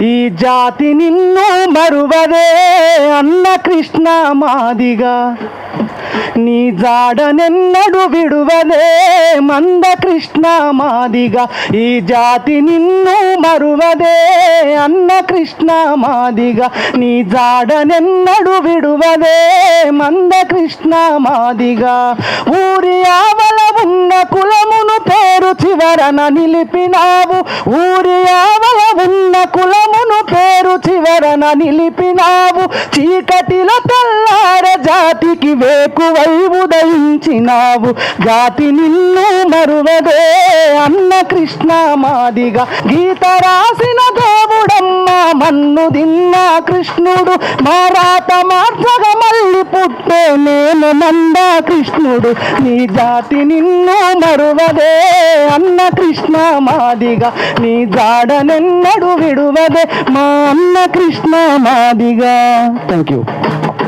ఈ జాతి నిన్ను మరువదే అన్న కృష్ణ మాదిగా, నీ జాడనెన్నడు విడువదే మంద కృష్ణ మాదిగా. ఈ జాతి నిన్ను మరువదే అన్న కృష్ణ మాదిగా, నీ జాడనెన్నడు విడువదే మంద కృష్ణ మాదిగా. ఊరి ఆవల ఉన్న కులమును పేరు చివరన నిలిపినావు, ఊరి ఆవల ఉన్న కులమును పేరు చివరన నిలిపినావు. చీకటిలో తెల్లార జాతికి వేకువై ఉదయించినావు, జాతి నిన్ను మరువదే అన్న కృష్ణ మాదిగా. గీత రాసిన దేవుడమ్మ మన్ను దిన్న కృష్ణుడు, మారాత మార్చగా మళ్ళీ పుట్టే నేను నంద కృష్ణుడు. నీ జాతి నిన్ను మరువదే అన్న కృష్ణ మాదిగా, నీ జాడనెన్నడు విడువదే మా అన్న కృష్ణ మాదిగా. Thank you.